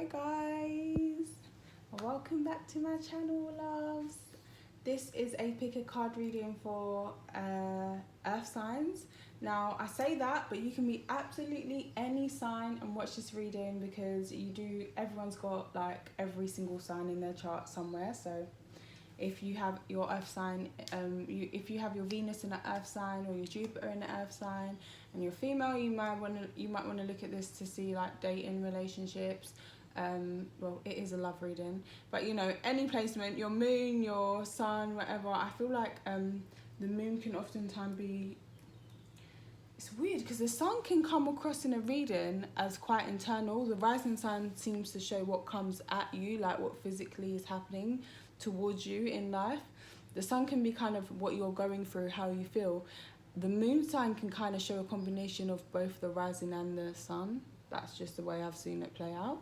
Hi guys, welcome back to my channel, loves. This is a pick a card reading for earth signs. Now I say that, but you can be absolutely any sign and watch this reading, because everyone's got like every single sign in their chart somewhere. So if you have your earth sign, if you have your Venus in an earth sign or your Jupiter in an earth sign and you're female, you might want to look at this to see like dating, relationships. Well, it is a love reading, but you know, any placement, your moon, your sun, whatever. I feel like the moon can oftentimes be, it's weird because the sun can come across in a reading as quite internal. The rising sign seems to show what comes at you, like what physically is happening towards you in life. The sun can be kind of what you're going through, how you feel. The moon sign can kind of show a combination of both the rising and the sun. That's just the way I've seen it play out.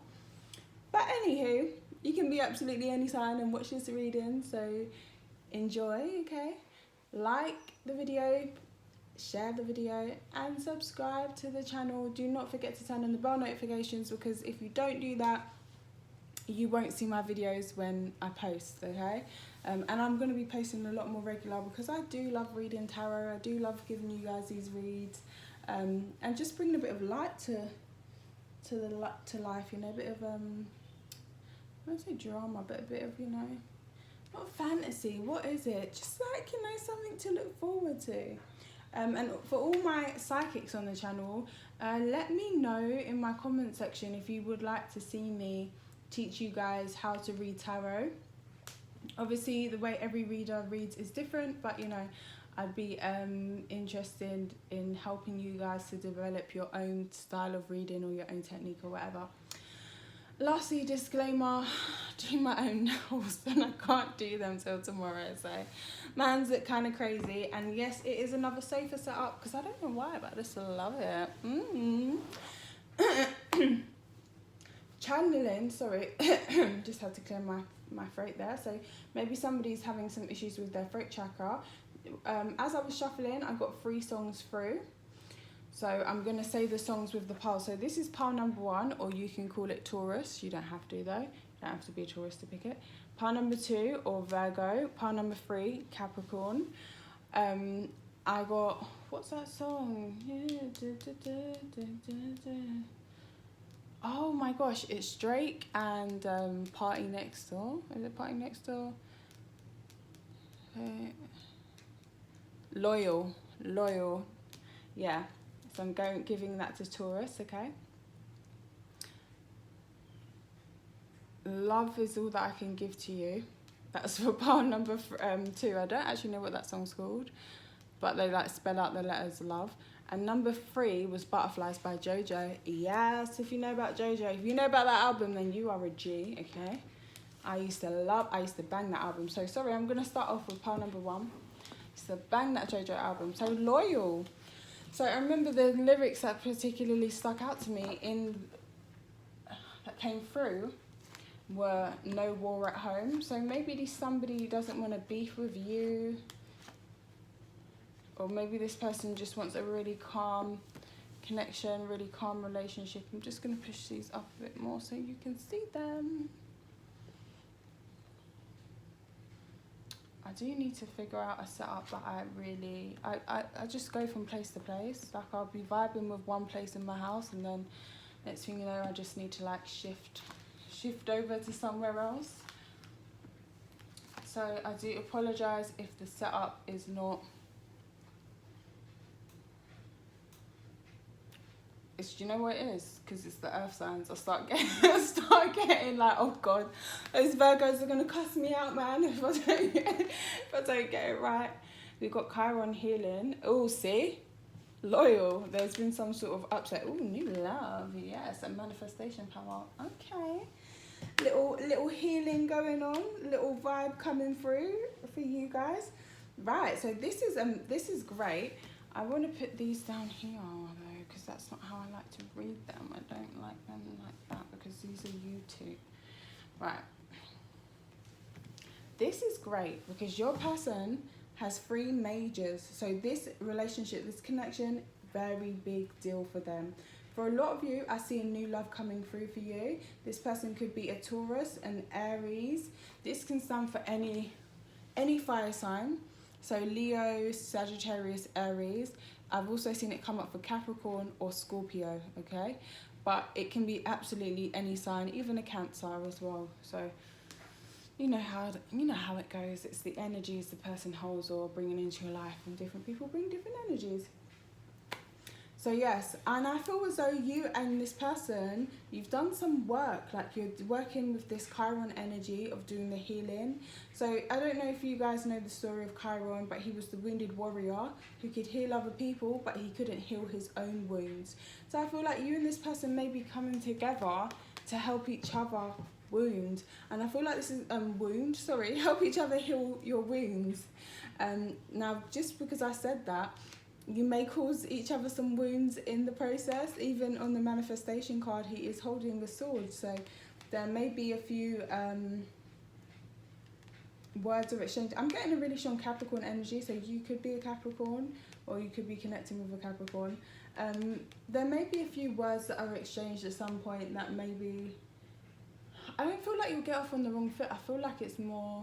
But anywho, you can be absolutely any sign and watch this reading, so enjoy, okay? Like the video, share the video, and subscribe to the channel. Do not forget to turn on the bell notifications, because if you don't do that, you won't see my videos when I post, okay? And I'm going to be posting a lot more regular, because I do love reading tarot. I do love giving you guys these reads, and just bringing a bit of light to life, you know, a bit of I won't say drama, but a bit of, you know, not fantasy, what is it? Just like, you know, something to look forward to. And for all my psychics on the channel, let me know in my comment section if you would like to see me teach you guys how to read tarot. Obviously, the way every reader reads is different, but you know, I'd be interested in helping you guys to develop your own style of reading or your own technique or whatever. Lastly, disclaimer, doing my own nails and I can't do them till tomorrow, so man's look kind of crazy. And yes, it is another sofa set up, because I don't know why, but I just love it. Channeling, sorry, just had to clear my throat there. So maybe somebody's having some issues with their throat chakra. As I was shuffling, I got 3 songs through. So I'm going to say the songs with the pile. So this is pile number 1, or you can call it Taurus. You don't have to though. You don't have to be a Taurus to pick it. Pile number 2, or Virgo. Pile number 3, Capricorn. I got, what's that song? Oh my gosh, it's Drake and Party Next Door. Is it Party Next Door? Loyal. Yeah. So I'm giving that to Taurus, okay? Love is all that I can give to you. That's for pile number 2. I don't actually know what that song's called, but they like spell out the letters love. And number 3 was Butterflies by JoJo. Yes, if you know about JoJo, if you know about that album, then you are a G, okay? I used to bang that album. So sorry, I'm gonna start off with pile number 1. Used to bang that JoJo album. So Loyal. So I remember the lyrics that particularly stuck out to me that came through were no war at home. So maybe somebody doesn't want to beef with you, or maybe this person just wants a really calm connection, really calm relationship. I'm just going to push these up a bit more so you can see them. I do need to figure out a setup that I just go from place to place. Like I'll be vibing with one place in my house, and then next thing you know, I just need to like shift over to somewhere else. So I do apologise if the setup is not, do you know what it is? Because it's the earth signs. I start getting like, oh god, those Virgos are gonna cuss me out, man, if I don't get it right. We've got Chiron healing. Oh, see, Loyal. There's been some sort of upset. Oh, new love, yes, and manifestation power. Okay, little healing going on, little vibe coming through for you guys. Right, so this is great. I want to put these down here though, because that's not how I like to read them. I don't like them like that, because these are YouTube. Right. This is great because your person has 3 majors. So this relationship, this connection, very big deal for them. For a lot of you, I see a new love coming through for you. This person could be a Taurus, an Aries. This can stand for any fire sign. So Leo, Sagittarius, Aries. I've also seen it come up for Capricorn or Scorpio, okay? But it can be absolutely any sign, even a Cancer as well. So you know how it goes. It's the energies the person holds or bringing into your life, and different people bring different energies. So yes, and I feel as though you and this person, you've done some work, like you're working with this Chiron energy of doing the healing. So I don't know if you guys know the story of Chiron, but he was the wounded warrior who could heal other people, but he couldn't heal his own wounds. So I feel like you and this person may be coming together to help each other wound. And I feel like this is help each other heal your wounds. Now, just because I said that, you may cause each other some wounds in the process. Even on the manifestation card, he is holding the sword. So there may be a few words of exchange. I'm getting a really strong Capricorn energy. So you could be a Capricorn, or you could be connecting with a Capricorn. There may be a few words that are exchanged at some point that maybe... I don't feel like you'll get off on the wrong foot. I feel like it's more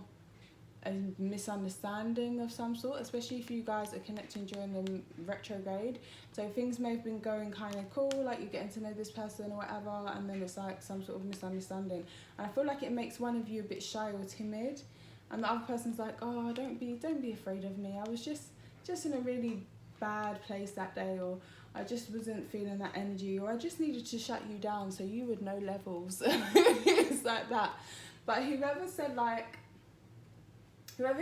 a misunderstanding of some sort, especially if you guys are connecting during the retrograde. So things may have been going kind of cool, like you're getting to know this person or whatever, and then it's like some sort of misunderstanding. And I feel like it makes one of you a bit shy or timid, and the other person's like, oh, don't be afraid of me. I was just in a really bad place that day, or I just wasn't feeling that energy, or I just needed to shut you down so you would know levels. It's like that. But whoever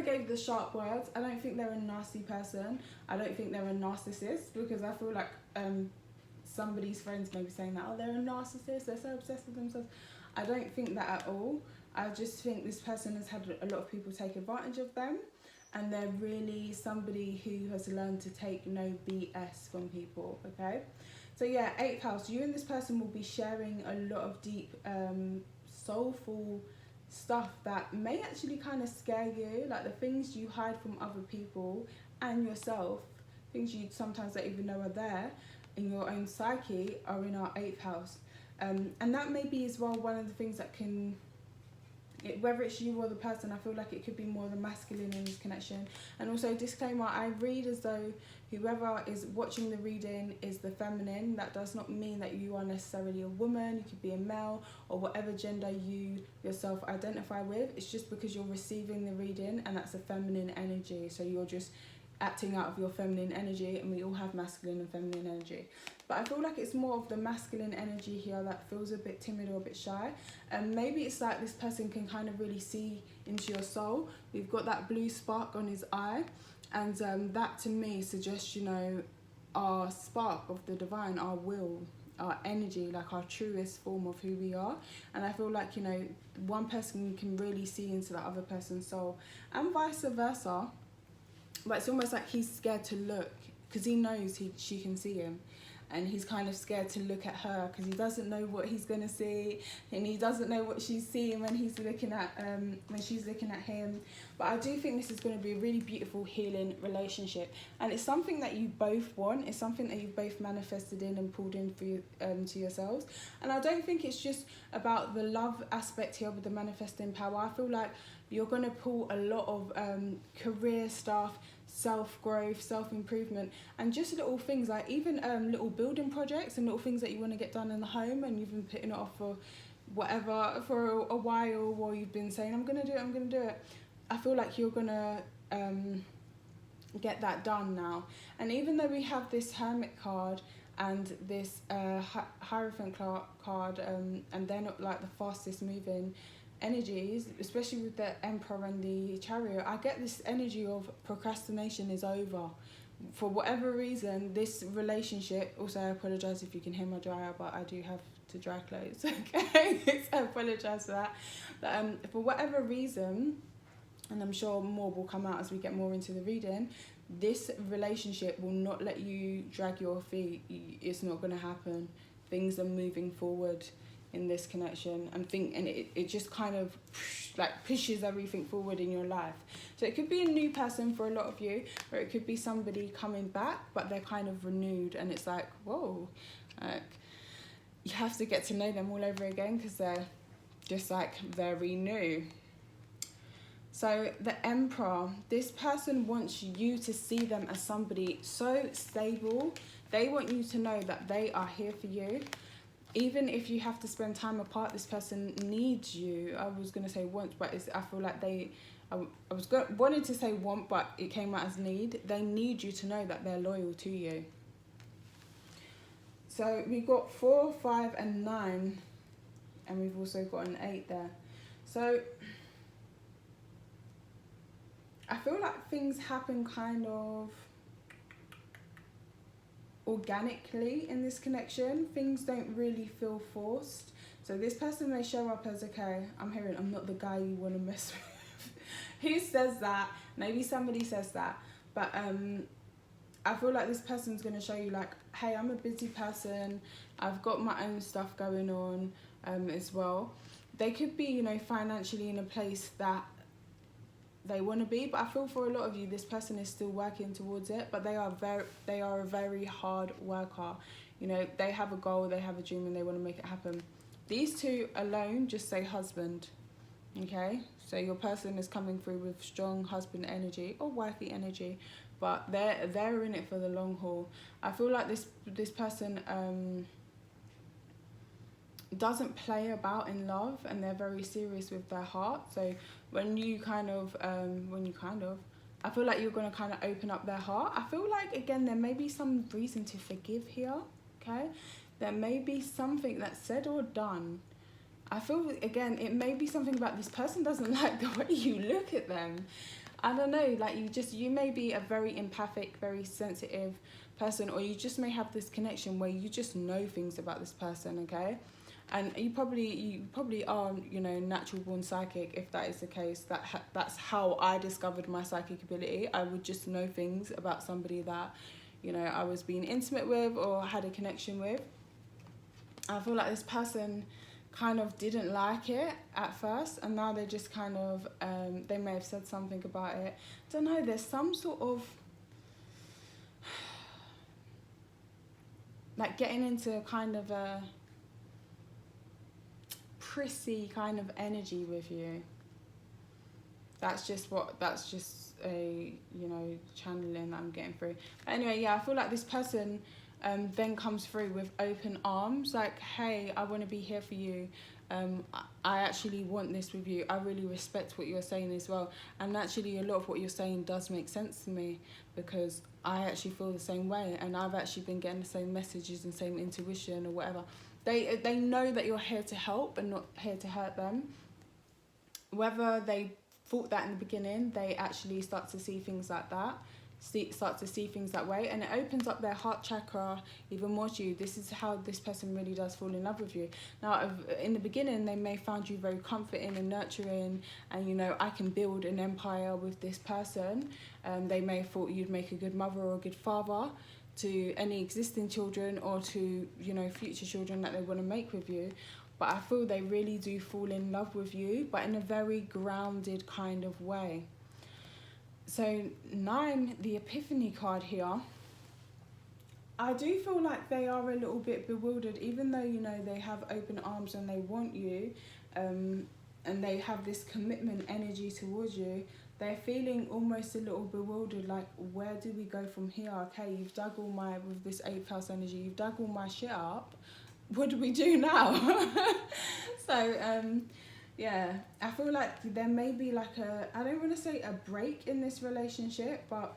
gave the sharp words, I don't think they're a nasty person. I don't think they're a narcissist, because I feel like somebody's friends may be saying that, oh, they're a narcissist, they're so obsessed with themselves. I don't think that at all. I just think this person has had a lot of people take advantage of them, and they're really somebody who has learned to take no BS from people, okay? So yeah, 8th house, you and this person will be sharing a lot of deep, soulful stuff that may actually kind of scare you, like the things you hide from other people and yourself, things you sometimes don't even know are there in your own psyche, are in our 8th house. And that may be as well one of the things that can, whether it's you or the person, I feel like it could be more the masculine in this connection. And also, disclaimer, I read as though whoever is watching the reading is the feminine. That does not mean that you are necessarily a woman. You could be a male, or whatever gender you yourself identify with. It's just because you're receiving the reading, and that's a feminine energy. So you're just acting out of your feminine energy, and we all have masculine and feminine energy. But I feel like it's more of the masculine energy here that feels a bit timid or a bit shy. And maybe it's like this person can kind of really see into your soul. We've got that blue spark on his eye, and that to me suggests, you know, our spark of the divine, our will, our energy, like our truest form of who we are. And I feel like, you know, one person can really see into the other person's soul, and vice versa. But it's almost like he's scared to look, because he knows she can see him, and he's kind of scared to look at her because he doesn't know what he's gonna see, and he doesn't know what she's seeing when he's looking at when she's looking at him. But I do think this is going to be a really beautiful healing relationship, and it's something that you both want. It's something that you've both manifested in and pulled in for you, to yourselves. And I don't think it's just about the love aspect here with the manifesting power. I feel like you're going to pull a lot of career stuff, self-growth, self-improvement, and just little things, like even little building projects and little things that you want to get done in the home, and you've been putting it off for whatever, for a while, or you've been saying, I'm going to do it. I feel like you're going to get that done now. And even though we have this Hermit card and this Hierophant card, and they're not like the fastest moving energies, especially with the Emperor and the Chariot, I get this energy of procrastination is over. For whatever reason, this relationship, also I apologise if you can hear my dryer, but I do have to dry clothes, okay? So I apologise for that. But for whatever reason, and I'm sure more will come out as we get more into the reading, this relationship will not let you drag your feet. It's not going to happen. Things are moving forward in this connection, and it just kind of like pushes everything forward in your life. So it could be a new person for a lot of you, or it could be somebody coming back, but they're kind of renewed, and it's like, whoa, like you have to get to know them all over again because they're just like very new. So the Emperor, this person wants you to see them as somebody so stable. They want you to know that they are here for you. Even if you have to spend time apart, this person needs you. I was going to say want, but I feel like wanted to say want, but it came out as need. They need you to know that they're loyal to you. So we got 4, 5 and 9. And we've also got an 8 there. So I feel like things happen kind of organically in this connection. Things don't really feel forced. So this person may show up as, okay, I'm not the guy you want to mess with. Who says that? Maybe somebody says that. But I feel like this person's going to show you like, hey, I'm a busy person. I've got my own stuff going on as well. They could be, you know, financially in a place that they want to be, but I feel for a lot of you, this person is still working towards it, but they are a very hard worker. You know, they have a goal, they have a dream, and they want to make it happen. These two alone just say husband, okay? So your person is coming through with strong husband energy or wifey energy, but they're in it for the long haul. I feel like this person doesn't play about in love, and they're very serious with their heart. So when you I feel like you're going to kind of open up their heart. I feel like, again, there may be some reason to forgive here, okay? There may be something that's said or done. I feel, again, it may be something about this person doesn't like the way you look at them. I don't know, like you may be a very empathic, very sensitive person, or you just may have this connection where you just know things about this person, okay? And you probably are, you know, natural born psychic. If that is the case, that's how I discovered my psychic ability. I would just know things about somebody that, you know, I was being intimate with or had a connection with. I feel like this person kind of didn't like it at first, and now they're just kind of they may have said something about it. Don't know, there's some sort of like getting into kind of a prissy kind of energy with you. That's just a, you know, channeling that I'm getting through. But anyway, yeah, I feel like this person then comes through with open arms, like, hey, I want to be here for you. I actually want this with you. I really respect what you're saying as well. And actually, a lot of what you're saying does make sense to me, because I actually feel the same way, and I've actually been getting the same messages and same intuition or whatever. They know that you're here to help and not here to hurt them. Whether they thought that in the beginning, they actually start to see things like that. Start to see things that way, and it opens up their heart chakra even more to you. This is how this person really does fall in love with you. Now, in the beginning, they may find you very comforting and nurturing, and, you know, I can build an empire with this person. They may have thought you'd make a good mother or a good father to any existing children, or to, you know, future children that they want to make with you. But I feel they really do fall in love with you, but in a very grounded kind of way. So 9, the Epiphany card here, I do feel like they are a little bit bewildered, even though, you know, they have open arms and they want you, and they have this commitment energy towards you. They're feeling almost a little bewildered, like, where do we go from here? Okay, you've dug all with this 8th house energy, you've dug all my shit up. What do we do now? So, yeah, I feel like there may be like I don't want to say a break in this relationship, but,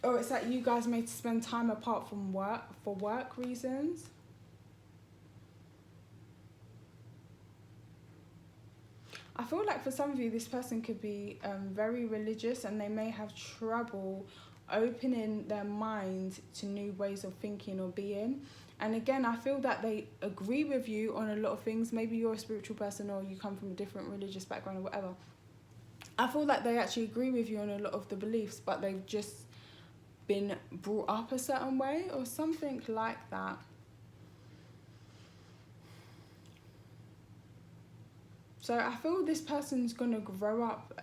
or it's like you guys may spend time apart from work for work reasons. I feel like for some of you, this person could be very religious, and they may have trouble opening their mind to new ways of thinking or being. And again, I feel that they agree with you on a lot of things. Maybe you're a spiritual person, or you come from a different religious background or whatever. I feel like they actually agree with you on a lot of the beliefs, but they've just been brought up a certain way or something like that. So I feel this person's going to grow up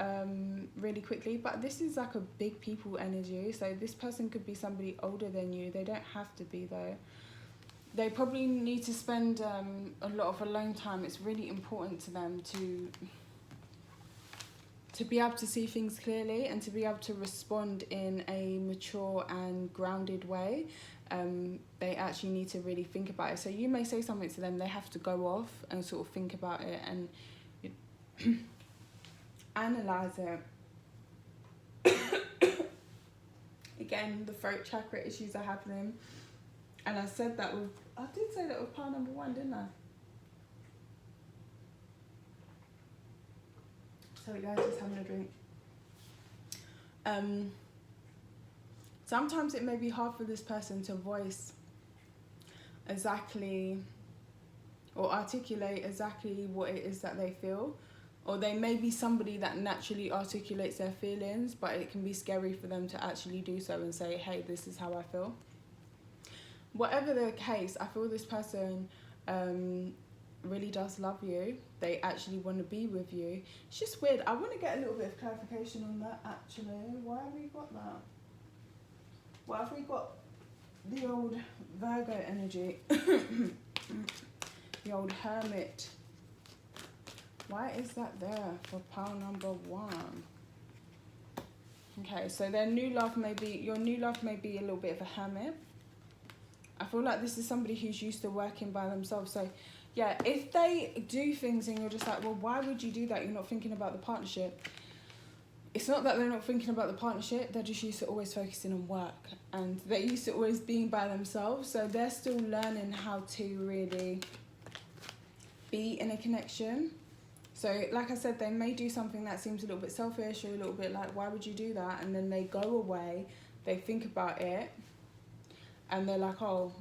really quickly, but this is like a big people energy. So this person could be somebody older than you. They don't have to be, though. they probably need to spend a lot of alone time. It's really important to them to be able to see things clearly and to be able to respond in a mature and grounded way. They actually need to really think about it. So you may say something to them, they have to go off and sort of think about it and analyze it. Again, the throat chakra issues are happening. And I said that with, I did say that with pile number 1, didn't I? Sorry guys, just having a drink. Sometimes it may be hard for this person to voice exactly or articulate exactly what it is that they feel. Or they may be somebody that naturally articulates their feelings, but it can be scary for them to actually do so and say, hey, this is how I feel. Whatever the case, I feel this person really does love you. They actually want to be with you. It's just weird. I want to get a little bit of clarification on that, actually. Why have we got that? Why have we got the old Virgo energy? The old Hermit. Why is that there for pile number 1? Okay, so their new love may be, your new love may be a little bit of a hermit. I feel like this is somebody who's used to working by themselves. So yeah, if they do things and you're just like, well, why would you do that? You're not thinking about the partnership. It's not that they're not thinking about the partnership. They're just used to always focusing on work. And they're used to always being by themselves. So they're still learning how to really be in a connection. So like I said, they may do something that seems a little bit selfish or a little bit like, why would you do that? And then they go away, they think about it, and they're like, oh,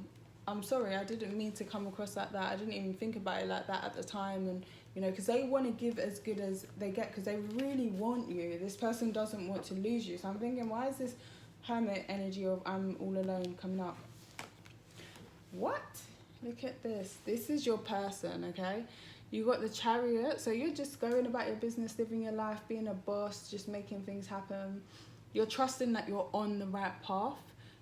I'm sorry, I didn't mean to come across like that. I didn't even think about it like that at the time. And, you know, because they want to give as good as they get because they really want you. This person doesn't want to lose you. So I'm thinking, why is this hermit energy of I'm all alone coming up? What? Look at this. This is your person, okay? You got the Chariot. So you're just going about your business, living your life, being a boss, just making things happen. You're trusting that you're on the right path.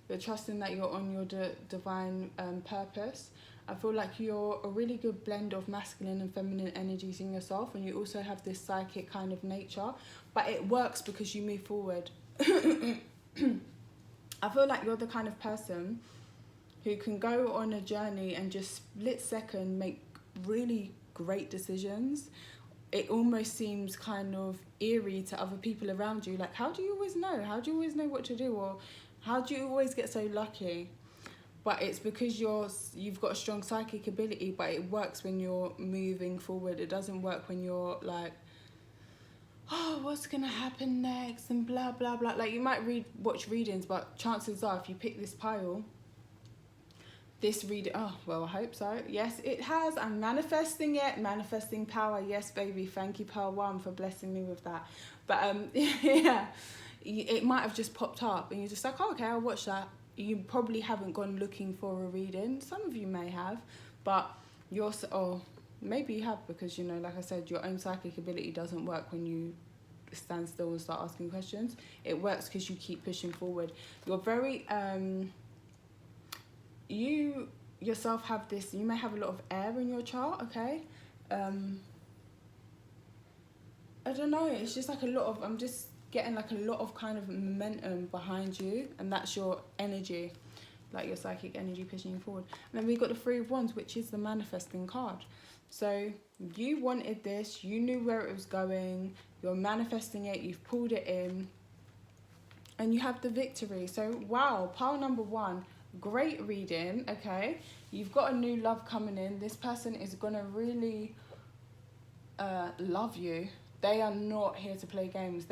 You're trusting that you're on your divine purpose. I feel like you're a really good blend of masculine and feminine energies in yourself, and you also have this psychic kind of nature, but it works because you move forward. I feel like you're the kind of person who can go on a journey and just split second make really great decisions. It almost seems kind of eerie to other people around you. Like, how do you always know? How do you always know what to do? Or how do you always get so lucky? But it's because you've got a strong psychic ability, but it works when you're moving forward. It doesn't work when you're like, oh, what's going to happen next? And blah, blah, blah. Like, you might watch readings, but chances are if you pick this pile, this reading, oh, well, I hope so. Yes, it has. I'm manifesting it. Manifesting power. Yes, baby. Thank you, Pearl One, for blessing me with that. But, yeah, it might have just popped up and you're just like, oh, okay, I'll watch that. You probably haven't gone looking for a reading. Some of you may have, but maybe you have because, you know, like I said, your own psychic ability doesn't work when you stand still and start asking questions. It works because you keep pushing forward. You're very, you yourself have this, you may have a lot of air in your chart, okay? I don't know, it's just like a lot of, I'm just getting like a lot of kind of momentum behind you, and that's your energy, like your psychic energy pushing you forward. And then we got the Three of Wands, which is the manifesting card. So you wanted this, you knew where it was going, you're manifesting it, you've pulled it in, and you have the victory. So wow, pile number 1, great reading, okay? You've got a new love coming in. This person is gonna really love you. They are not here to play games.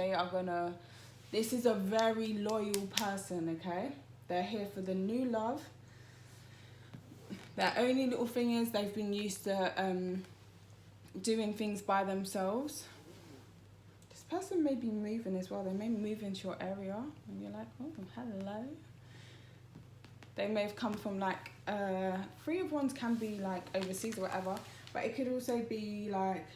This is a very loyal person, okay? They're here for the new love. Their only little thing is they've been used to doing things by themselves. This person may be moving as well. They may move into your area and you're like, oh, hello. They may have come from like, Three of Wands can be like overseas or whatever, but it could also be like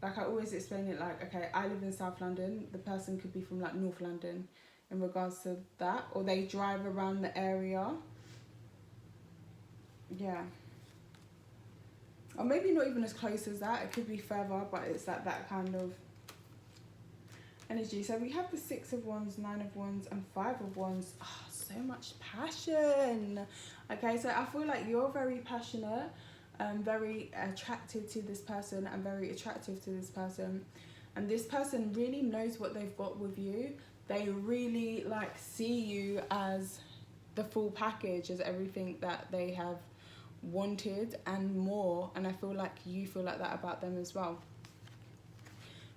I always explain it like, okay, I live in South London. The person could be from like North London in regards to that, or they drive around the area. Yeah. or maybe not even as close as that, it could be further, but it's like that kind of energy. So we have the 6 of Wands, 9 of Wands, and 5 of Wands. Oh, so much passion. Okay, so I feel like you're very passionate, very attracted to this person, and very attractive to this person. And this person really knows what they've got with you. They really like see you as the full package, as everything that they have wanted and more. And I feel like you feel like that about them as well.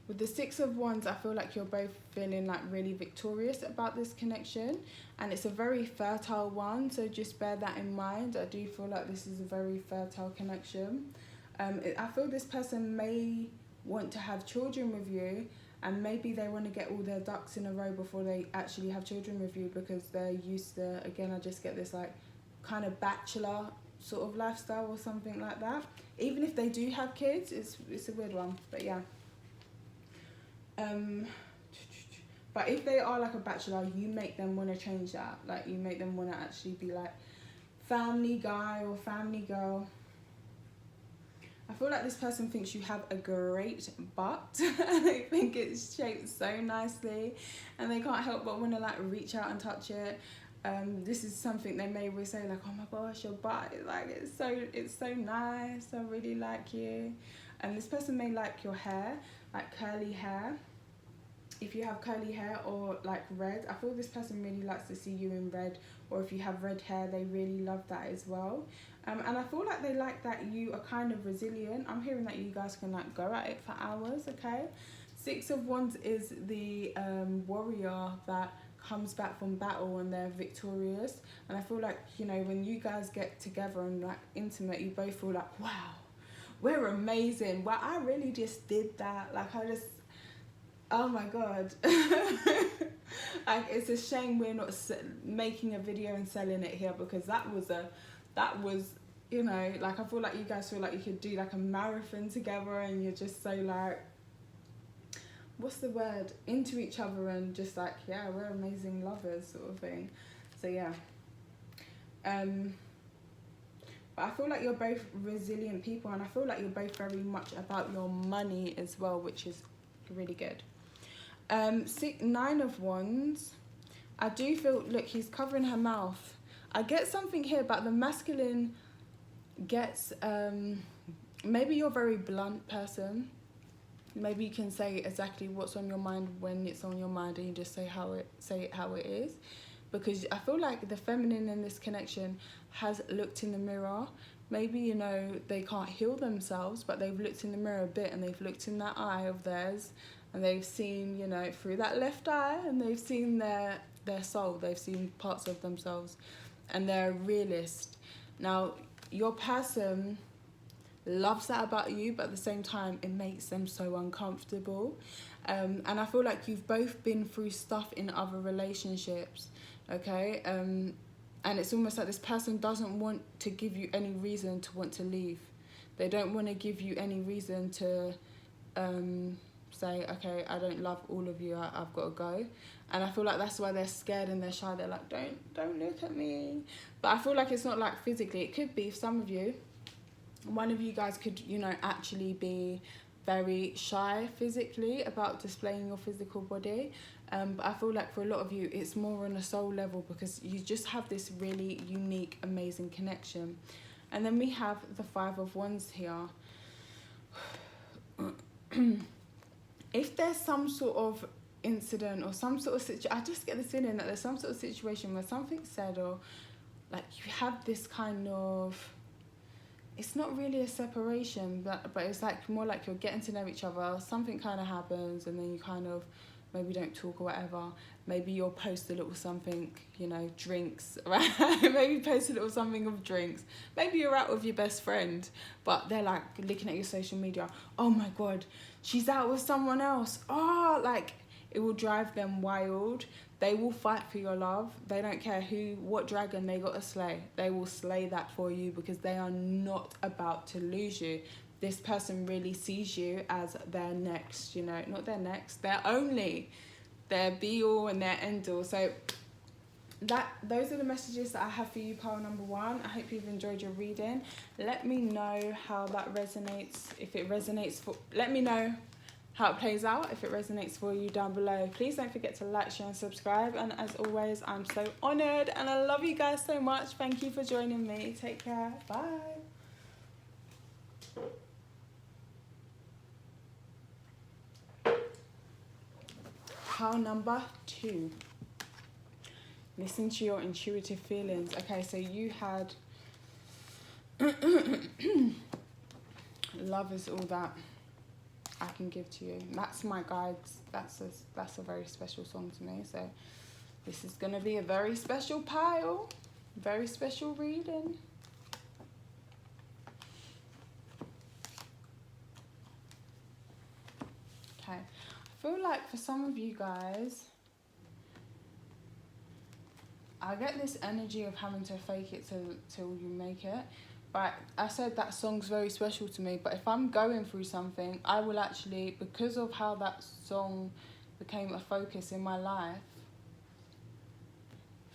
With the 6 of Wands, I feel like you're both feeling like really victorious about this connection, and it's a very fertile one, so just bear that in mind. I do feel like this is a very fertile connection. I feel this person may want to have children with you, and maybe they want to get all their ducks in a row before they actually have children with you, because they're used to, again, I just get this like kind of bachelor sort of lifestyle or something like that. Even if they do have kids, it's a weird one, but yeah. But if they are like a bachelor, you make them want to change that. Like, you make them want to actually be like family guy or family girl. I feel like this person thinks you have a great butt. They think it's shaped so nicely, and they can't help but want to like reach out and touch it. This is something they may always say, like, oh my gosh, your butt, like, it's so nice, I really like you. And this person may like your hair, like curly hair. If you have curly hair or like red, I feel this person really likes to see you in red. Or if you have red hair, they really love that as well. And I feel like they like that you are kind of resilient. I'm hearing that you guys can like go at it for hours, okay? 6 of Wands is the warrior that comes back from battle and they're victorious. And I feel like, you know, when you guys get together and like intimate, you both feel like, wow, we're amazing. Well, I really just did that. Like, oh my god. Like, it's a shame we're not making a video and selling it here, because that was, you know, like, I feel like you guys feel like you could do like a marathon together, and you're just so like, what's the word, into each other, and just like, yeah, we're amazing lovers sort of thing. So yeah. But I feel like you're both resilient people, and I feel like you're both very much about your money as well, which is really good. 9 of Wands, I do feel, look, he's covering her mouth. I get something here about the masculine gets, maybe you're a very blunt person. Maybe you can say exactly what's on your mind when it's on your mind, and you just say it how it is. Because I feel like the feminine in this connection has looked in the mirror. Maybe, you know, they can't heal themselves, but they've looked in the mirror a bit, and they've looked in that eye of theirs, and they've seen, you know, through that left eye, and they've seen their soul. They've seen parts of themselves, and they're a realist. Now, your person loves that about you, but at the same time, it makes them so uncomfortable. And I feel like you've both been through stuff in other relationships, okay? And it's almost like this person doesn't want to give you any reason to want to leave. They don't want to give you any reason to say, okay, I don't love all of you, I've got to go. And I feel like that's why they're scared and they're shy. They're like, don't look at me. But I feel like it's not like physically. It could be some of you. One of you guys could, you know, actually be very shy physically about displaying your physical body. But I feel like for a lot of you, it's more on a soul level, because you just have this really unique, amazing connection. And then we have the 5 of Wands here. If there's some sort of incident or some sort of situation, I just get this feeling that there's some sort of situation where something's said, or like you have this kind of, it's not really a separation, but it's like more like you're getting to know each other. Something kind of happens, and then you kind of maybe don't talk or whatever. Maybe you'll post a little something, you know, drinks, right? Maybe post a little something of drinks. Maybe you're out with your best friend, but they're like looking at your social media. Oh my God, she's out with someone else. Oh, like, it will drive them wild. They will fight for your love. They don't care what dragon they got to slay. They will slay that for you, because they are not about to lose you. This person really sees you as their next, you know, not their next, their only, their be all and their end all. So those are the messages that I have for you, pile number 1. I hope you've enjoyed your reading. Let me know how that resonates. If it resonates let me know how it plays out, if it resonates for you down below. Please don't forget to like, share and subscribe. And as always, I'm so honoured and I love you guys so much. Thank you for joining me. Take care. Bye. Pile number 2. Listen to your intuitive feelings. Okay, so you had love is all that I can give to you. That's my guides. That's a very special song to me. So this is going to be a very special pile. Very special reading. Okay. I feel like for some of you guys, I get this energy of having to fake it till you make it. But I said that song's very special to me. But if I'm going through something, I will actually, because of how that song became a focus in my life,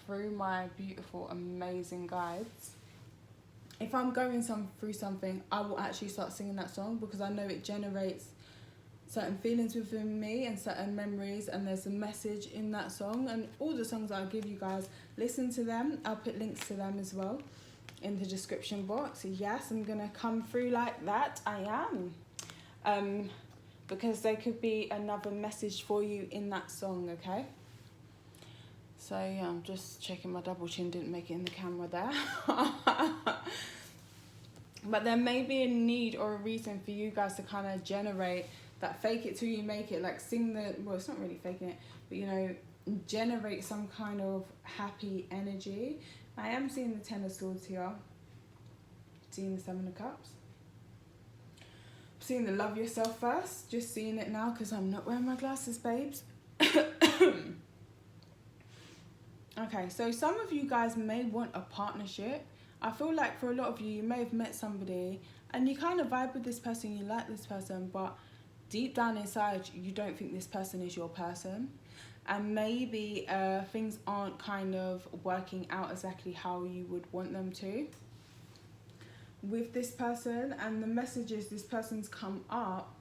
through my beautiful, amazing guides, if I'm going through something, I will actually start singing that song because I know it generates certain feelings within me and certain memories, and there's a message in that song. And all the songs I'll give you guys, listen to them. I'll put links to them as well in the description box. Yes, I'm gonna come through like that. I am, because there could be another message for you in that song. Okay, so yeah, I'm just checking my double chin didn't make it in the camera there. But there may be a need or a reason for you guys to kind of generate that fake it till you make it, like sing the, well, it's not really faking it, but you know, generate some kind of happy energy. I am seeing the 10 of Swords here, seeing the 7 of Cups, seeing the love yourself first, just seeing it now because I'm not wearing my glasses, babes. Okay, so some of you guys may want a partnership. I feel like for a lot of you, you may have met somebody and you kind of vibe with this person, you like this person, but deep down inside, you don't think this person is your person. And maybe things aren't kind of working out exactly how you would want them to with this person. And the message is this person's come up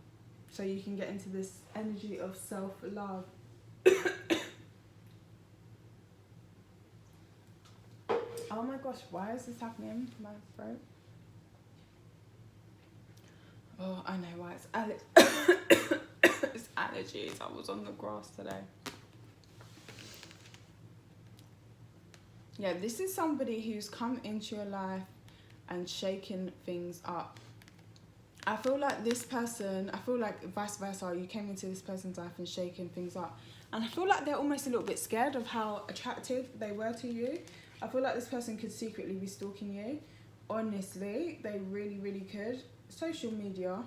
so you can get into this energy of self-love. Oh my gosh, why is this happening to my throat? Oh, I know why. It's allergies. I was on the grass today. Yeah, this is somebody who's come into your life and shaken things up. I feel like this person, I feel like vice versa, you came into this person's life and shaken things up. And I feel like they're almost a little bit scared of how attractive they were to you. I feel like this person could secretly be stalking you. Honestly, they really, really could. Social media,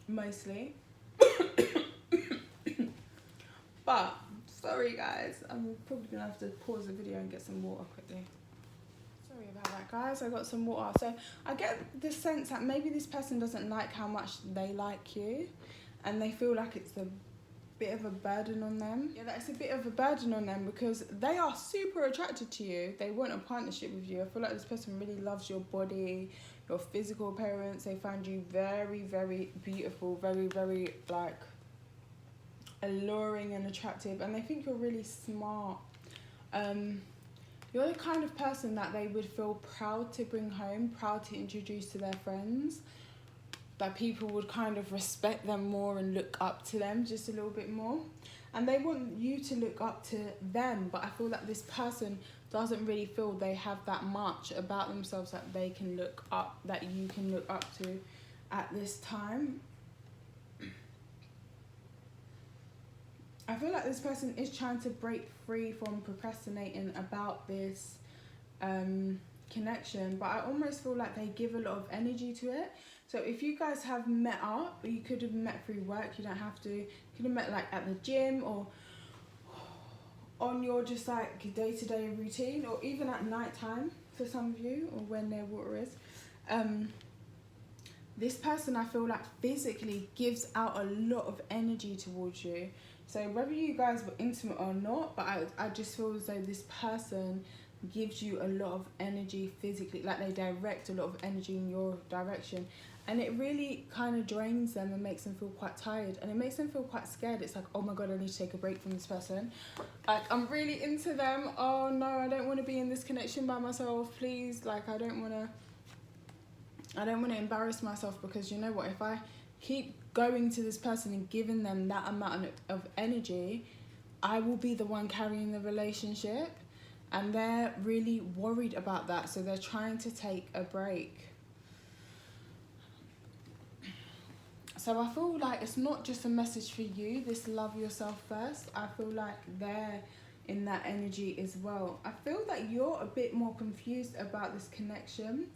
mostly. But, sorry guys, I'm probably going to have to pause the video and get some water quickly. Sorry about that, guys. I got some water. So I get the sense that maybe this person doesn't like how much they like you, and they feel like it's a bit of a burden on them. Yeah, that's a bit of a burden on them because they are super attracted to you. They want a partnership with you. I feel like this person really loves your body, your physical appearance. They find you very, very beautiful, very, very like alluring and attractive, and they think you're really smart. You're the kind of person that they would feel proud to bring home, proud to introduce to their friends, that people would kind of respect them more and look up to them just a little bit more. And they want you to look up to them, but I feel like this person doesn't really feel they have that much about themselves that they can look up, that you can look up to at this time. I feel like this person is trying to break free from procrastinating about this connection, but I almost feel like they give a lot of energy to it. So if you guys have met up, you could have met through work, you don't have to, you could have met like at the gym or on your just like day-to-day routine, or even at night time for some of you, or when their water is. This person, I feel like physically gives out a lot of energy towards you. So whether you guys were intimate or not, but I just feel as though this person gives you a lot of energy physically, like they direct a lot of energy in your direction, and it really kind of drains them and makes them feel quite tired, and it makes them feel quite scared. It's like, oh my god, I need to take a break from this person, like I'm really into them. Oh no, I don't want to be in this connection by myself, please. Like I don't want to embarrass myself, because you know what, if I keep going to this person and giving them that amount of energy, I will be the one carrying the relationship, and they're really worried about that, so they're trying to take a break. So I feel like it's not just a message for you, this love yourself first. I feel like they're in that energy as well. I feel that you're a bit more confused about this connection.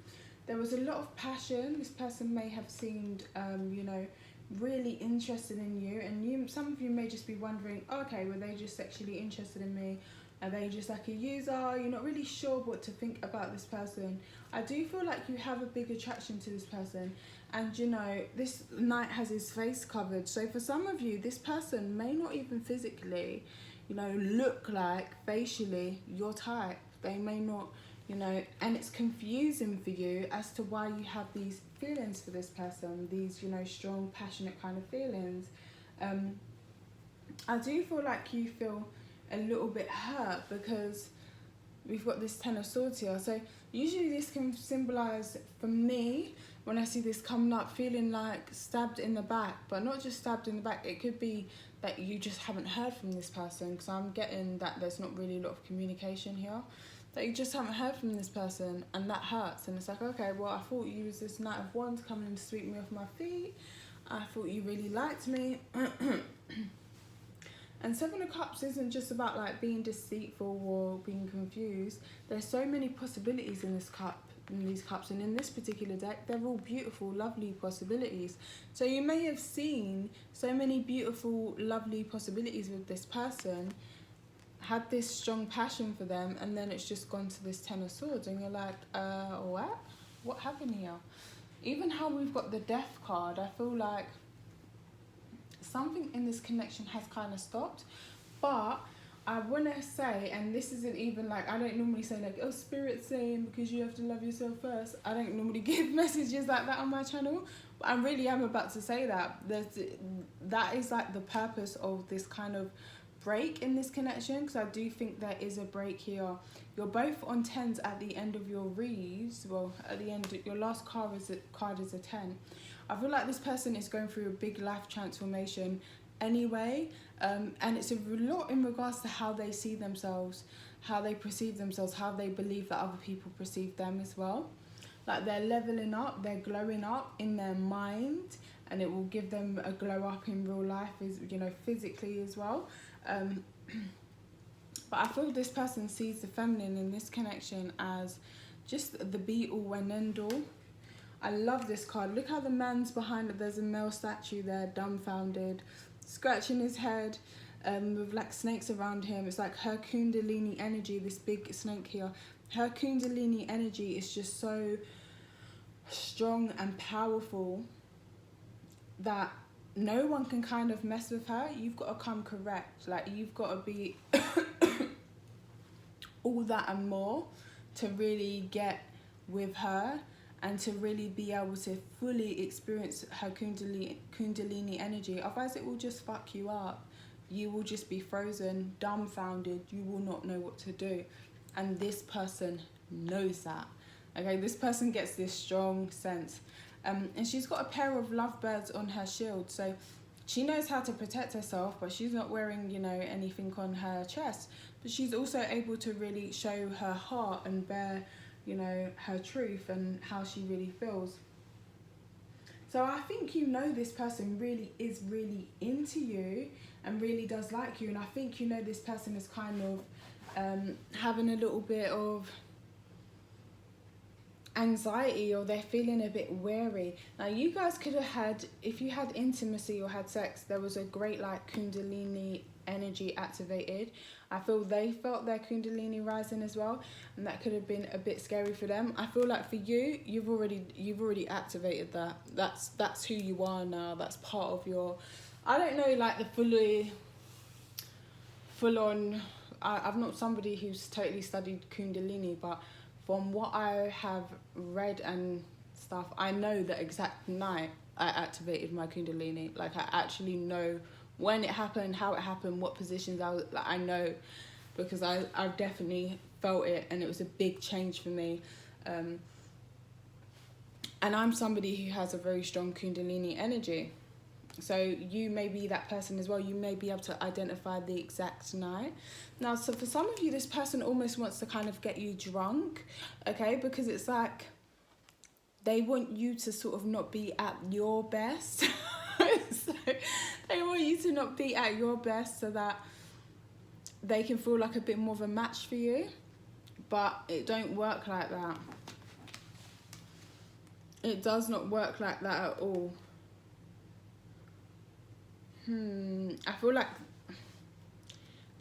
There was a lot of passion. This person may have seemed, really interested in you, and some of you may just be wondering, okay, were they just sexually interested in me? Are they just like a user? You're not really sure what to think about this person. I do feel like you have a big attraction to this person, and this knight has his face covered. So for some of you, this person may not even physically, look like facially your type. They may not, and it's confusing for you as to why you have these feelings for this person, these, strong, passionate kind of feelings. I do feel like you feel a little bit hurt because we've got this Ten of Swords here. So usually this can symbolize, for me, when I see this coming up, feeling like stabbed in the back, but not just stabbed in the back. It could be that you just haven't heard from this person, because I'm getting that there's not really a lot of communication here, that you just haven't heard from this person, and that hurts. And it's like, okay, well, I thought you was this Knight of Wands coming to sweep me off my feet. I thought you really liked me. And Seven of Cups isn't just about like being deceitful or being confused. There's so many possibilities in this cup, in these cups, and in this particular deck, they're all beautiful, lovely possibilities. So you may have seen so many beautiful, lovely possibilities with this person, had this strong passion for them, and then it's just gone to this Ten of Swords, and you're like, what happened here? Even how we've got the Death card, I feel like something in this connection has kind of stopped. But I want to say, and this isn't even like, I don't normally say like, oh, Spirit's saying because you have to love yourself first. I don't normally give messages like that on my channel, but I really am about to say that. That is like the purpose of this kind of break in this connection, because I do think there is a break here. You're both on 10s at the end of your reads. Well, at the end, your last card is a 10. I feel like this person is going through a big life transformation anyway, and it's a lot in regards to how they see themselves, how they perceive themselves, how they believe that other people perceive them as well. Like they're leveling up, they're glowing up in their mind, and it will give them a glow up in real life, physically as well. But I feel this person sees the feminine in this connection as just the be all and end all. I love this card. Look how the man's behind it. There's a male statue there, dumbfounded, scratching his head, with like snakes around him. It's like her Kundalini energy, this big snake here. Her Kundalini energy is just so strong and powerful that no one can kind of mess with her. You've got to come correct. Like, you've got to be all that and more to really get with her, and to really be able to fully experience her Kundalini energy. Otherwise it will just fuck you up. You will just be frozen, dumbfounded. You will not know what to do. And this person knows that. Okay, this person gets this strong sense. And she's got a pair of lovebirds on her shield. So she knows how to protect herself, but she's not wearing, anything on her chest. But she's also able to really show her heart and bear, her truth and how she really feels. So I think this person really is really into you and really does like you. And I think this person is kind of having a little bit of anxiety, or they're feeling a bit wary. Now you guys could have had, if you had intimacy or had sex, there was a great like Kundalini energy activated. I feel they felt their Kundalini rising as well, and that could have been a bit scary for them. I feel like for you, you've already activated that. That's who you are now. That's part of your, I don't know, like the fully full on. I'm not somebody who's totally studied Kundalini, but from what I have read and stuff, I know the exact night I activated my Kundalini. Like, I actually know when it happened, how it happened, what positions I was. Like, I know, because I've definitely felt it, and it was a big change for me. And I'm somebody who has a very strong Kundalini energy. So you may be that person as well. You may be able to identify the exact night. Now, so for some of you, this person almost wants to kind of get you drunk, okay? Because it's like they want you to sort of not be at your best. So they want you to not be at your best so that they can feel like a bit more of a match for you. But it don't work like that. It does not work like that at all. I feel like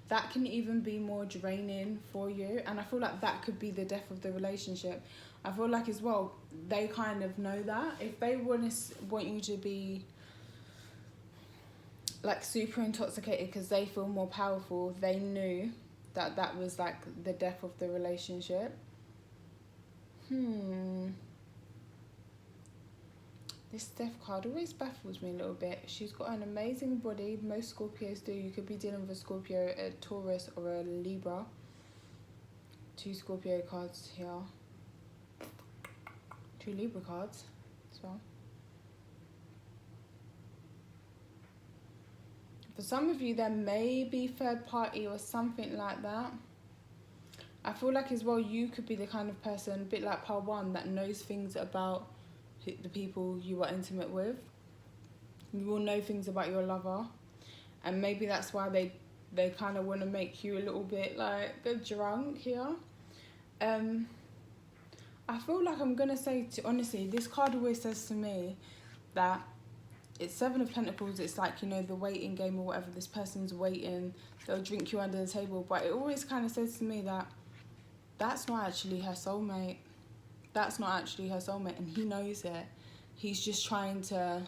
that can even be more draining for you, and I feel like that could be the death of the relationship. I feel like as well, they kind of know that. If they want you to be like super intoxicated because they feel more powerful, they knew that that was like the death of the relationship. This death card always baffles me a little bit. She's got an amazing body. Most Scorpios do. You could be dealing with a Scorpio, a Taurus, or a Libra. 2 Scorpio cards here. 2 Libra cards as well. For some of you, there may be third party or something like that. I feel like as well, you could be the kind of person, a bit like part 1, that knows things about the people you are intimate with. You will know things about your lover, and maybe that's why they kind of want to make you a little bit like drunk here. I feel like I'm gonna say, honestly, this card always says to me that it's 7 of Pentacles. It's like, you know, the waiting game or whatever. This person's waiting, they'll drink you under the table, but it always kind of says to me that that's not actually her soulmate. That's not actually her soulmate, and he knows it. He's just trying to,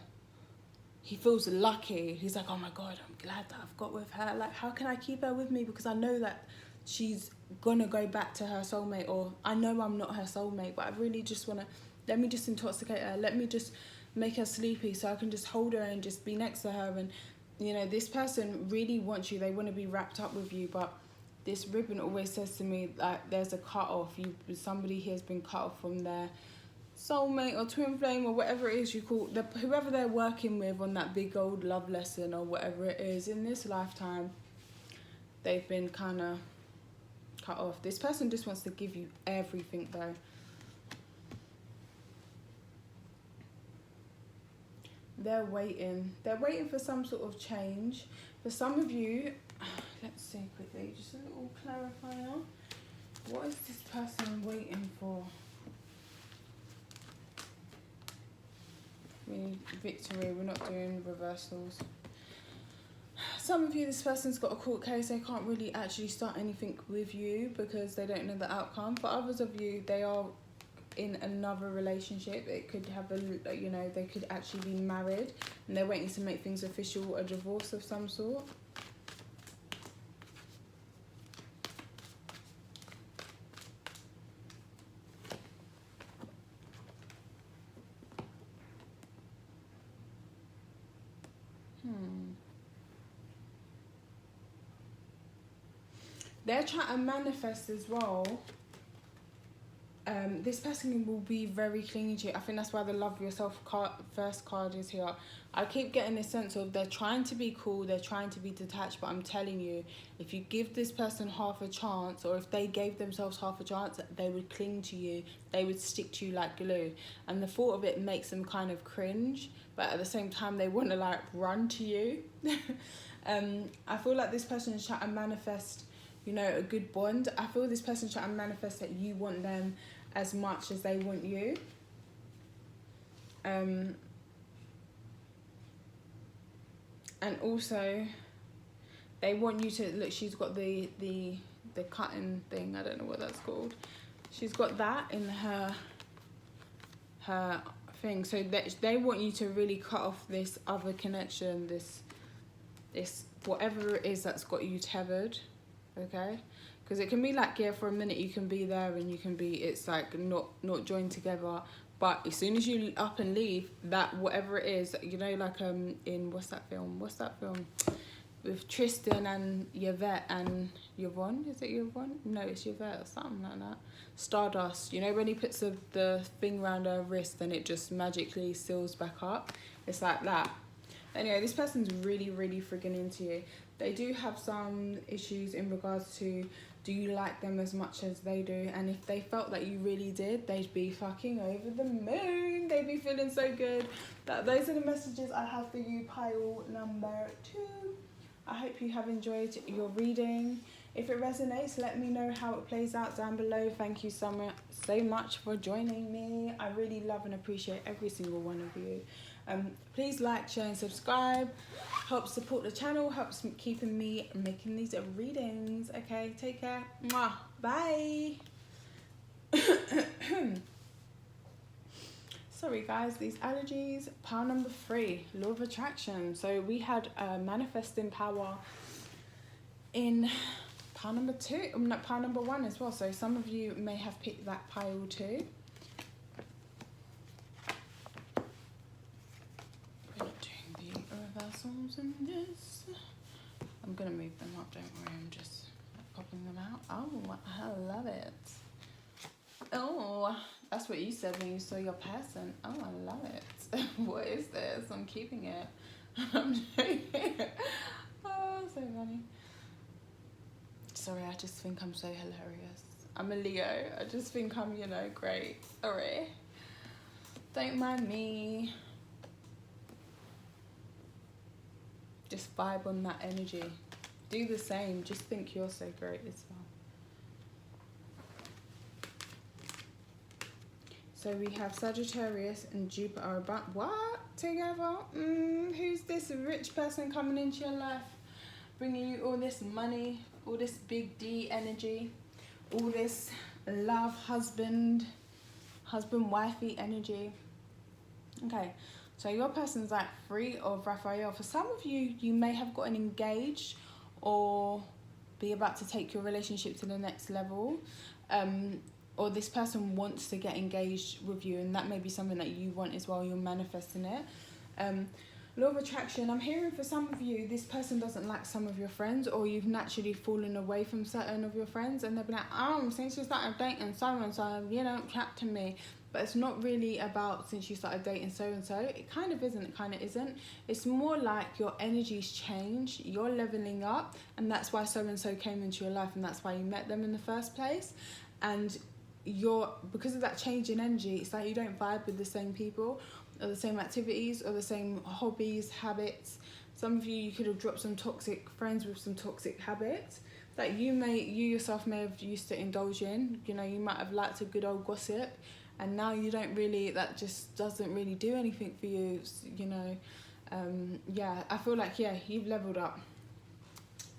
he feels lucky. He's like, oh my God, I'm glad that I've got with her. Like, how can I keep her with me? Because I know that she's gonna go back to her soulmate, or I know I'm not her soulmate, but I really just wanna, let me just intoxicate her. Let me just make her sleepy so I can just hold her and just be next to her. And, you know, this person really wants you. They want to be wrapped up with you, but this ribbon always says to me like there's a cut off. Somebody here has been cut off from their soulmate or twin flame or whatever it is you call whoever they're working with on that big old love lesson or whatever it is in this lifetime. They've been kind of cut off. This person just wants to give you everything though. They're waiting for some sort of change. For some of you, let's see quickly, just a little clarifier. What is this person waiting for? We need victory, we're not doing reversals. Some of you, this person's got a court case. They can't really actually start anything with you because they don't know the outcome. For others of you, they are in another relationship. It could have a, you know, they could actually be married and they're waiting to make things official, a divorce of some sort. They're trying to manifest as well. This person will be very clingy to you. I think that's why the love yourself first card is here. I keep getting this sense of they're trying to be cool, they're trying to be detached, but I'm telling you, if you give this person half a chance, or if they gave themselves half a chance, they would cling to you, they would stick to you like glue. And the thought of it makes them kind of cringe, but at the same time they want to like run to you. I feel like this person is trying to manifest, you know, a good bond. I feel this person's trying to manifest that you want them as much as they want you. And also they want you to look. She's got the cutting thing, I don't know what that's called. She's got that in her thing, so that they want you to really cut off this other connection, this It's whatever it is that's got you tethered, okay? Because it can be like, yeah, for a minute you can be there and you can be, it's like not joined together. But as soon as you up and leave, that whatever it is, you know, like in what's that film with Tristan and Yvette and Yvonne, is it Yvonne? No, it's Yvette or something like that. Stardust, you know, when he puts the thing around her wrist and it just magically seals back up. It's like that. Anyway, this person's really, really friggin' into you. They do have some issues in regards to, do you like them as much as they do? And if they felt that you really did, they'd be fucking over the moon. They'd be feeling so good. Those are the messages I have for you, pile number 2. I hope you have enjoyed your reading. If it resonates, let me know how it plays out down below. Thank you so much for joining me. I really love and appreciate every single one of you. Please like, share and subscribe. Helps support the channel, helps keeping me making these readings. Okay, take care. Mwah. Bye. Sorry guys, these allergies. Pile number 3, law of attraction. So we had manifesting power in pile number 2, not pile number 1 as well. So some of you may have picked that pile too. We're not doing the reversals in this. I'm gonna move them up, don't worry, I'm just popping them out. Oh, I love it. Oh, that's what you said when you saw your person. Oh, I love it. What is this? I'm keeping it. I'm doing it. Oh, so funny. Sorry, I just think I'm so hilarious. I'm a Leo. I just think I'm, you know, great. Sorry. Don't mind me. Just vibe on that energy. Do the same. Just think you're so great as well. So we have Sagittarius and Jupiter are about what? Together? Who's this rich person coming into your life? Bringing you all this money, all this big D energy, all this love, husband, wifey energy. Okay, so your person's like 3 of Raphael. For some of you, you may have gotten engaged or be about to take your relationship to the next level. Or this person wants to get engaged with you, and that may be something that you want as well. You're manifesting it. Law of attraction, I'm hearing for some of you, this person doesn't like some of your friends, or you've naturally fallen away from certain of your friends, and they'll be like, oh, since you started dating so-and-so, you don't chat to me. But it's not really about since you started dating so-and-so. It kind of isn't, it kind of isn't. It's more like your energy's changed, you're leveling up, and that's why so-and-so came into your life, and that's why you met them in the first place. And because of that change in energy, it's like you don't vibe with the same people or the same activities or the same hobbies, habits. Some of you could have dropped some toxic friends with some toxic habits that you yourself may have used to indulge in. You know, you might have liked a good old gossip, and now you don't really, that just doesn't really do anything for you, you know. Yeah, I feel like, yeah, you've leveled up.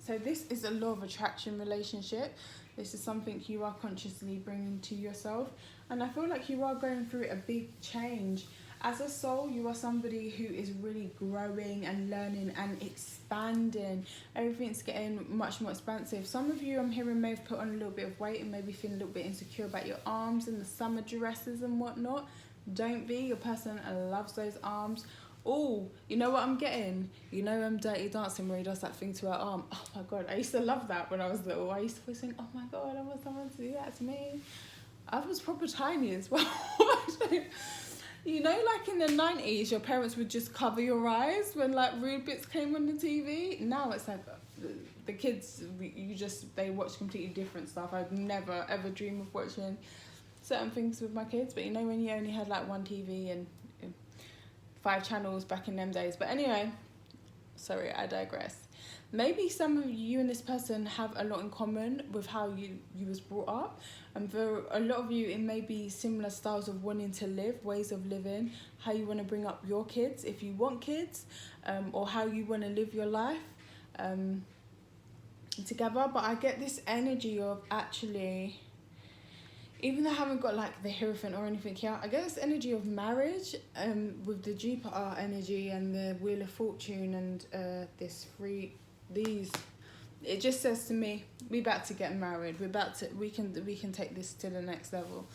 So this is a law of attraction relationship. This is something you are consciously bringing to yourself. And I feel like you are going through a big change. As a soul, you are somebody who is really growing and learning and expanding. Everything's getting much more expansive. Some of you, I'm hearing, may have put on a little bit of weight and maybe feeling a little bit insecure about your arms and the summer dresses and whatnot. Don't be. Your person loves those arms. Oh, you know what I'm getting? You know Dirty Dancing, where he does that thing to her arm. Oh my God, I used to love that when I was little. I used to always think, oh my God, I want someone to do that to me. I was proper tiny as well. You know, like in the 90s, your parents would just cover your eyes when like rude bits came on the TV. Now it's like the kids, they watch completely different stuff. I'd never ever dream of watching certain things with my kids. But you know, when you only had like one TV and 5 channels back in them days. But anyway, sorry, I digress. Maybe some of you and this person have a lot in common with how you was brought up. And for a lot of you, it may be similar styles of wanting to live, ways of living, how you want to bring up your kids, if you want kids, or how you want to live your life together. But I get this energy of actually, even though I haven't got like the Hierophant or anything here, I get this energy of marriage with the Jupiter energy and the Wheel of Fortune and these. It just says to me, we're about to get married. We can take this to the next level.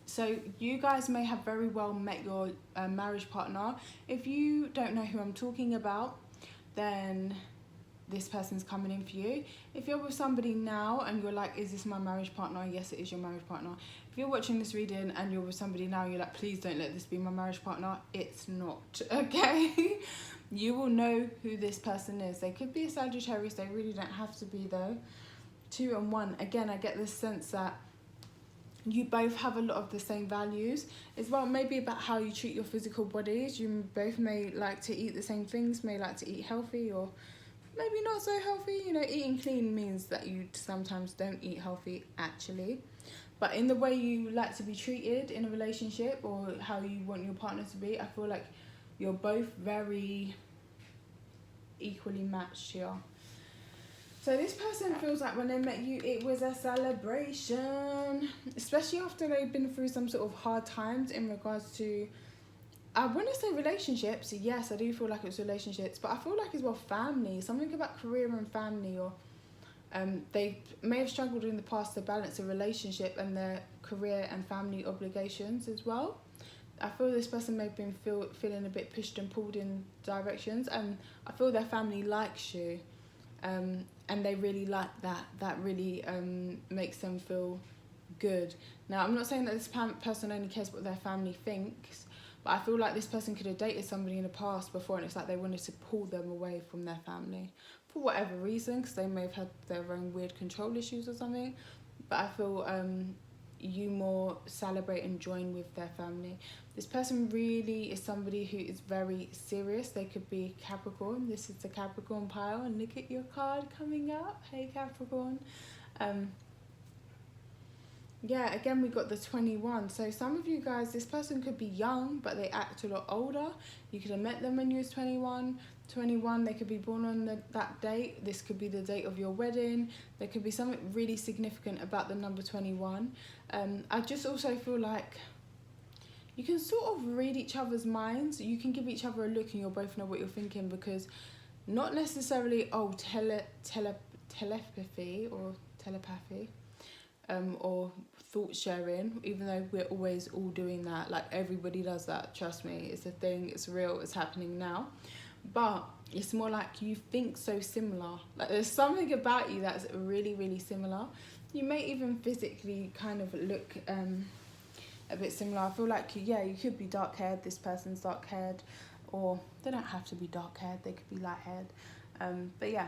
So you guys may have very well met your marriage partner. If you don't know who I'm talking about, then this person's coming in for you. If you're with somebody now and you're like, is this my marriage partner? Yes, it is your marriage partner. If you're watching this reading and you're with somebody now, you're like, please don't let this be my marriage partner. It's not, okay? You will know who this person is. They could be a Sagittarius. They really don't have to be though. 2 and 1. Again, I get this sense that you both have a lot of the same values. It's well maybe about how you treat your physical bodies. You both may like to eat the same things, may like to eat healthy or maybe not so healthy. You know, eating clean means that you sometimes don't eat healthy actually. But in the way you like to be treated in a relationship or how you want your partner to be, I feel like you're both very equally matched here. So this person feels like when they met you, it was a celebration, especially after they've been through some sort of hard times in regards to, I want to say relationships. Yes, I do feel like it's relationships, but I feel like as well family, something about career and family, or they may have struggled in the past to balance a relationship and their career and family obligations as well. I feel this person may have been feeling a bit pushed and pulled in directions, and I feel their family likes you. And they really like that. That really makes them feel good. Now, I'm not saying that this person only cares what their family thinks, but I feel like this person could have dated somebody in the past before, and it's like they wanted to pull them away from their family for whatever reason, because they may have had their own weird control issues or something. But I feel you more celebrate and join with their family. This person really is somebody who is very serious. They could be Capricorn. This is the Capricorn pile, and look at your card coming up. Hey Capricorn. Yeah, again we got the 21. So some of you guys, this person could be young, but they act a lot older. You could have met them when you was 21. They could be born on that date. This could be the date of your wedding. There could be something really significant about the number 21. I just also feel like you can sort of read each other's minds. You can give each other a look and you'll both know what you're thinking, because not necessarily telepathy or or thought sharing, even though we're always all doing that. Like everybody does that, trust me. It's a thing, it's real, it's happening now. But it's more like you think so similar. Like there's something about you that's really, really similar. You may even physically kind of look a bit similar. I feel like, yeah, you could be dark haired, this person's dark haired, or they don't have to be dark haired, they could be light haired. But yeah,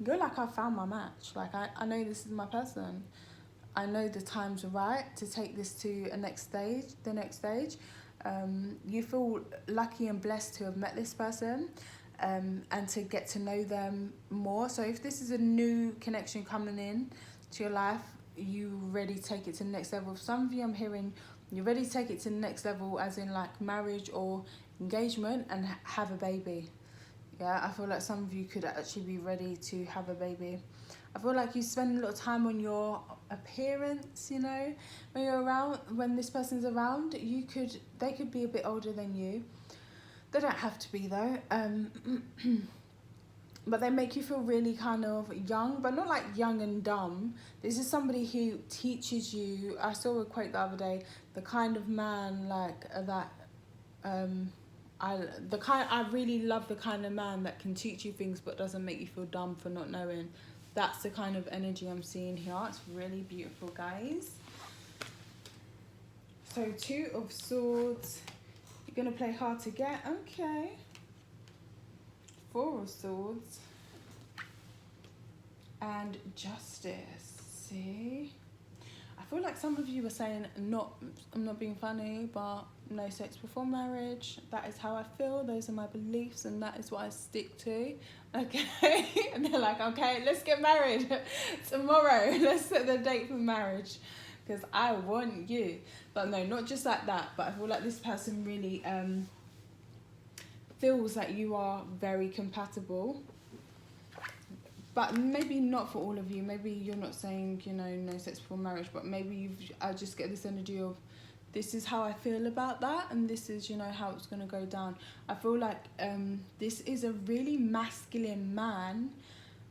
you're like, I found my match. Like I know this is my person. I know the time's right to take this to the next stage. You feel lucky and blessed to have met this person and to get to know them more. So if this is a new connection coming in to your life, you ready to take it to the next level. For some of you, I'm hearing you're ready to take it to the next level, as in like marriage or engagement, and have a baby. Yeah, I feel like some of you could actually be ready to have a baby. I feel like you spend a lot of time on your appearance, you know, when you're around, when this person's around. They could be a bit older than you. They don't have to be though. But they make you feel really kind of young, but not like young and dumb. This is somebody who teaches you. I saw a quote the other day, the kind of man like that. I really love the kind of man that can teach you things but doesn't make you feel dumb for not knowing. That's the kind of energy I'm seeing here. It's really beautiful, guys. So 2 of Swords. You're going to play hard to get. Okay. 4 of Swords. And Justice. See? I feel like some of you are saying, I'm not being funny, but no sex before marriage. That is how I feel. Those are my beliefs, and that is what I stick to. Okay? And they're like, okay, let's get married tomorrow. Let's set the date for marriage, because I want you. But no, not just like that. But I feel like this person really feels that you are very compatible. but maybe not for all of you. Maybe you're not saying, you know, no sex before marriage, but maybe I just get this energy of, this is how I feel about that, and this is, you know, how it's going to go down. I feel like this is a really masculine man,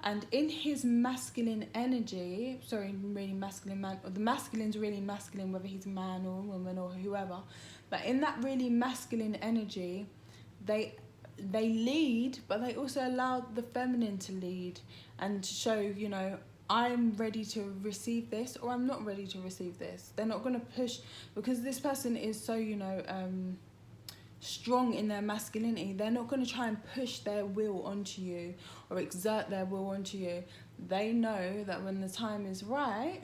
and in his masculine energy, sorry, really masculine man, or the masculine's really masculine, whether he's a man or a woman or whoever, but in that really masculine energy, they lead, but they also allow the feminine to lead and to show, you know, I'm ready to receive this, or I'm not ready to receive this. They're not going to push, because this person is so, you know, strong in their masculinity. They're not going to try and push their will onto you or exert their will onto you. They know that when the time is right,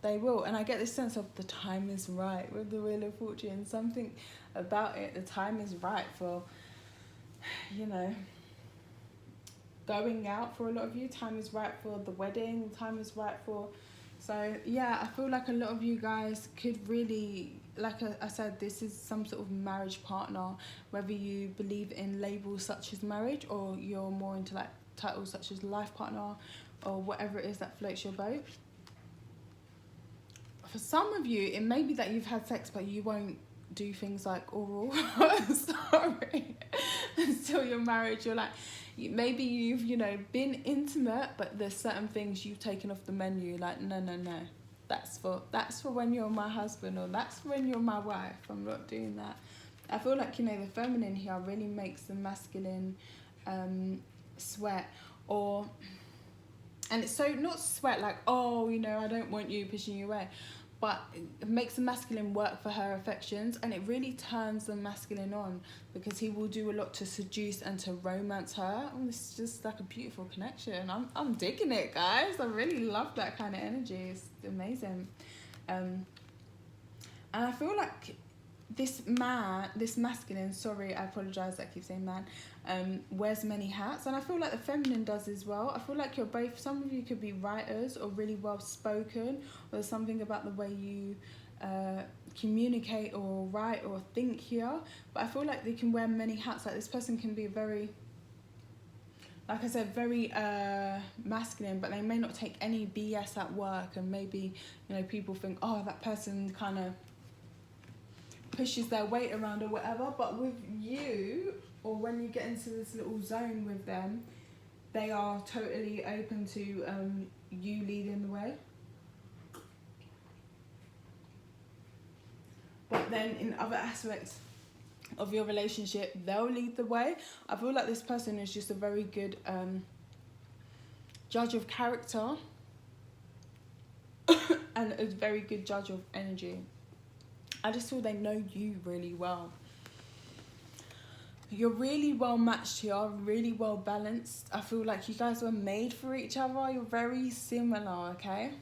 they will. And I get this sense of the time is right with the Wheel of Fortune. Something about it, the time is right for, you know, going out for a lot of you. Time is right for the wedding. Time is right for, so yeah, I feel like a lot of you guys could really, like I said, this is some sort of marriage partner, whether you believe in labels such as marriage, or you're more into like titles such as life partner, or whatever it is that floats your boat. For some of you, it may be that you've had sex but you won't do things like oral sorry, until you're married. You're like, maybe you've, you know, been intimate, but there's certain things you've taken off the menu, like no, that's for when you're my husband, or that's when you're my wife. I'm not doing that. I feel like, you know, the feminine here really makes the masculine sweat, or, and it's so not sweat like, oh, you know, I don't want you, pushing you away, but it makes the masculine work for her affections, and it really turns the masculine on, because he will do a lot to seduce and to romance her. And it's just like a beautiful connection. I'm digging it, guys. I really love that kind of energy. It's amazing. And I feel like this masculine, sorry, I apologise that I keep saying man, wears many hats, and I feel like the feminine does as well. I feel like you're both, some of you could be writers or really well spoken, or there's something about the way you communicate or write or think here, but I feel like they can wear many hats. Like this person can be very, like I said, very masculine, but they may not take any BS at work, and maybe, you know, people think, oh, that person kind of pushes their weight around or whatever, but with you, or when you get into this little zone with them, they are totally open to you leading the way. But then in other aspects of your relationship, they'll lead the way. I feel like this person is just a very good judge of character and a very good judge of energy. I just feel they know you really well. You're really well matched here, really well balanced. I feel like you guys were made for each other. You're very similar, okay?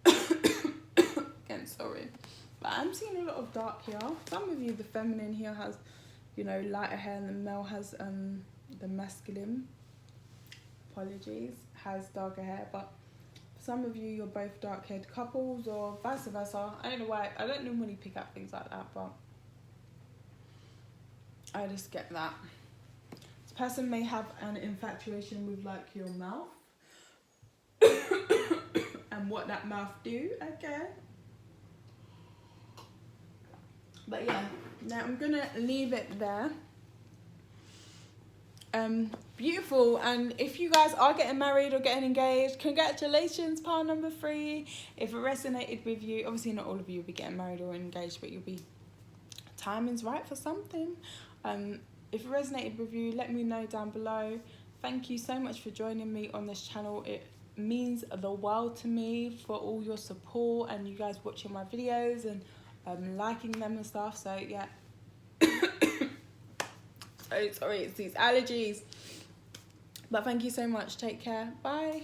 Again, sorry. But I'm seeing a lot of dark here. Some of you, the feminine here has, you know, lighter hair, and the male has, the masculine, apologies, has darker hair. But some of you, you're both dark-haired couples, or vice versa. I don't know why. I don't normally pick up things like that, but I just get that. This person may have an infatuation with, like, your mouth and what that mouth do, okay? But yeah, now I'm gonna leave it there. Beautiful. And if you guys are getting married or getting engaged, congratulations, pile number 3. If it resonated with you, obviously not all of you will be getting married or engaged, but you'll be, timing's right for something. If it resonated with you, let me know down below. Thank you so much for joining me on this channel. It means the world to me for all your support and you guys watching my videos and liking them and stuff. So yeah. Sorry, it's these allergies. But thank you so much. Take care. Bye.